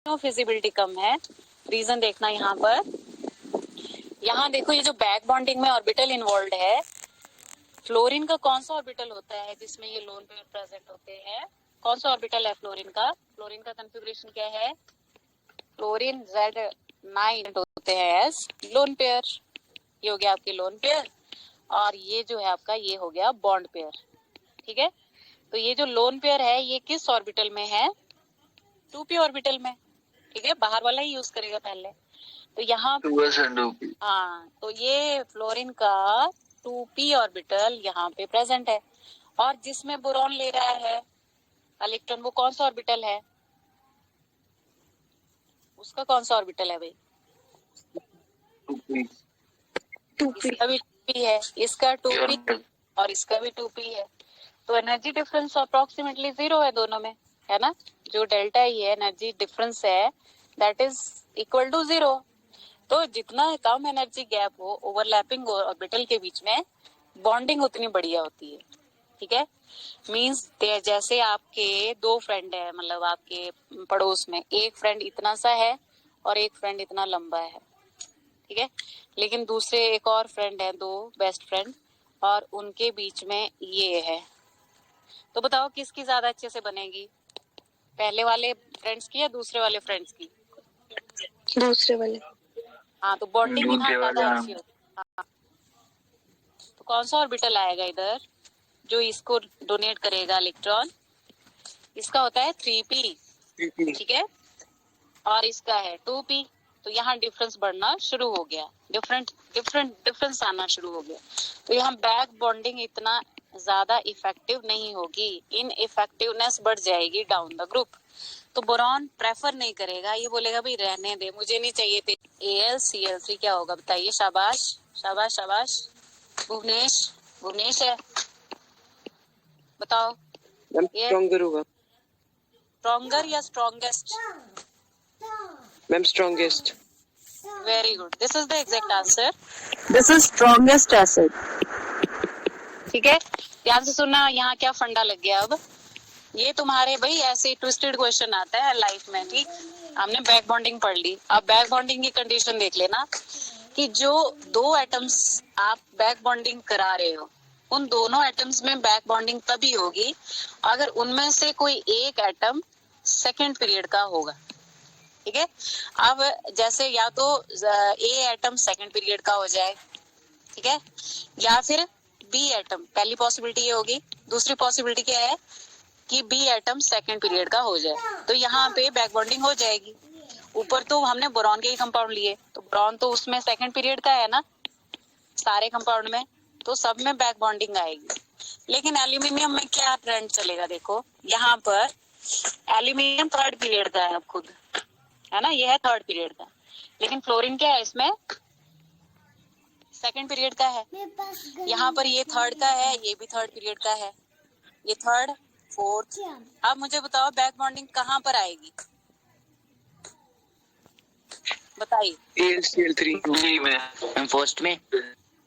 Feasibility कम है। Reason देखना यहाँ पर, यहाँ देखो ये जो बैक बॉन्डिंग में ऑर्बिटल इन्वॉल्व है, फ्लोरीन का कौन सा ऑर्बिटल होता है जिसमें ये लोन पेयर प्रेजेंट होते हैं? कौन सा ऑर्बिटल है फ्लोरीन का? फ्लोरीन का कॉन्फ़िगरेशन क्या है? फ्लोरीन Z9 होते हैं एज लोन पेयर। ये हो गया आपकी लोन पेयर, और ये जो है आपका ये हो गया बॉन्ड पेयर। ठीक है, तो ये जो लोन पेयर है ये किस ऑर्बिटल में है? 2p ऑर्बिटल में। ठीक है, बाहर वाला ही यूज करेगा पहले। तो यहाँ हाँ, तो ये फ्लोरीन का 2p ऑर्बिटल यहाँ पे प्रेजेंट है, और जिसमें बोरॉन ले रहा है इलेक्ट्रॉन, वो कौन सा ऑर्बिटल है? उसका कौन सा ऑर्बिटल है भाई? 2p। इसका भी 2p है, इसका 2p और इसका भी 2p है। तो एनर्जी डिफरेंस अप्रोक्सीमेटली 0 है दोनों में, है ना? जो डेल्टा ई है, एनर्जी डिफरेंस है, दैट इज इक्वल टू 0। तो जितना कम एनर्जी गैप हो ओवरलैपिंग ऑर्बिटल के बीच में, बॉन्डिंग उतनी बढ़िया होती है। ठीक है, मीन्स जैसे आपके दो फ्रेंड है, मतलब आपके पड़ोस में एक फ्रेंड इतना सा है और एक फ्रेंड इतना लंबा है। ठीक है, लेकिन दूसरे एक और फ्रेंड है, दो बेस्ट फ्रेंड, और उनके बीच में ये है। तो बताओ किसकी ज्यादा अच्छे से बनेगी, पहले वाले फ्रेंड्स की या दूसरे वाले फ्रेंड्स की? दूसरे वाले। हाँ, तो बॉन्डिंग यहाँ ज्यादा अच्छी होती है। हाँ, तो कौन सा ऑर्बिटल आएगा इधर जो इसको डोनेट करेगा इलेक्ट्रॉन? इसका होता है 3p। ठीक है, और इसका है 2p। तो यहाँ डिफरेंस बढ़ना शुरू हो गया, डिफरेंस आना शुरू हो गया। तो यहाँ बैक बॉन्डिंग इतना ज्यादा इफेक्टिव नहीं होगी, इन इफेक्टिवनेस बढ़ जाएगी डाउन द ग्रुप। तो बोरॉन प्रेफर नहीं करेगा, ये बोलेगा भाई रहने दे, मुझे नहीं चाहिए थे। AlCl3 क्या होगा बताइए? शाबाश शाबाश शाबाश। भुवनेश है, बताओ। स्ट्रॉन्गर होगा स्ट्रॉन्गर या strongest? Ma'am strongest. Very good, this is the exact answer, this is strongest acid. ठीक है, ध्यान से सुनना, यहाँ क्या फंडा लग गया अब। ये तुम्हारे भाई ऐसे ट्विस्टेड क्वेश्चन आता है लाइफ में। ठीक, हमने बैक बॉन्डिंग पढ़ ली, अब बैक बॉन्डिंग की कंडीशन देख लेना कि जो दो एटम्स आप बैक बॉन्डिंग करा रहे हो, उन दोनों एटम्स में बैक बॉन्डिंग तभी होगी अगर उनमें से कोई एक एटम सेकेंड पीरियड का होगा। ठीक है, अब जैसे या तो ए एटम सेकेंड पीरियड का हो जाए, ठीक है, या फिर बी एटम, पहली पॉसिबिलिटी ये होगी। दूसरी पॉसिबिलिटी क्या है कि बी एटम सेकेंड पीरियड का हो जाए, तो यहाँ पे बैक बॉन्डिंग हो जाएगी। ऊपर तो हमने बोरॉन के ही कंपाउंड लिए, तो बोरॉन तो उसमें सेकेंड पीरियड का है ना सारे कंपाउंड में, तो सब में बैक बॉन्डिंग आएगी। लेकिन एल्यूमिनियम में क्या ट्रेंड चलेगा? देखो यहाँ पर एल्यूमिनियम थर्ड पीरियड का है, अब खुद है ना, ये है थर्ड पीरियड का, लेकिन फ्लोरीन क्या है इसमें? सेकेंड पीरियड का है। यहाँ पर ये थर्ड का है, ये भी थर्ड पीरियड का है, ये थर्ड फोर्थ। अब मुझे बताओ बैक बॉन्डिंग कहाँ पर आएगी, बताइए? AlCl3 में फर्स्ट में।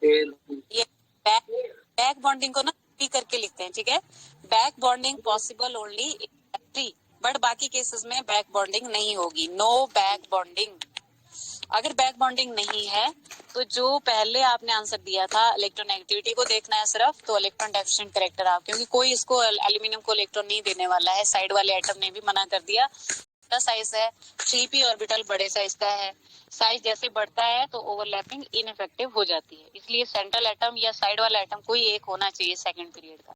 ये बैक बॉन्डिंग को ना पी करके लिखते हैं। ठीक है, back bonding possible only three, but बाकी केसेस में बैक बॉन्डिंग नहीं होगी, नो बैक बॉन्डिंग। अगर बैक बॉन्डिंग नहीं है तो जो पहले आपने आंसर दिया था इलेक्ट्रोनेगेटिविटी को देखना है सिर्फ, तो इलेक्ट्रॉन डेफिशिएंट करेक्टर आप, क्योंकि कोई इसको एल्यूमिनियम को इलेक्ट्रॉन नहीं देने वाला है, साइड वाले एटम ने भी मना कर दिया। साइज है 3p ऑर्बिटल बड़े साइज का है, साइज जैसे बढ़ता है तो ओवरलैपिंग इनइफेक्टिव हो जाती है, इसलिए सेंट्रल एटम या साइड वाला एटम कोई एक होना चाहिए सेकंड पीरियड का।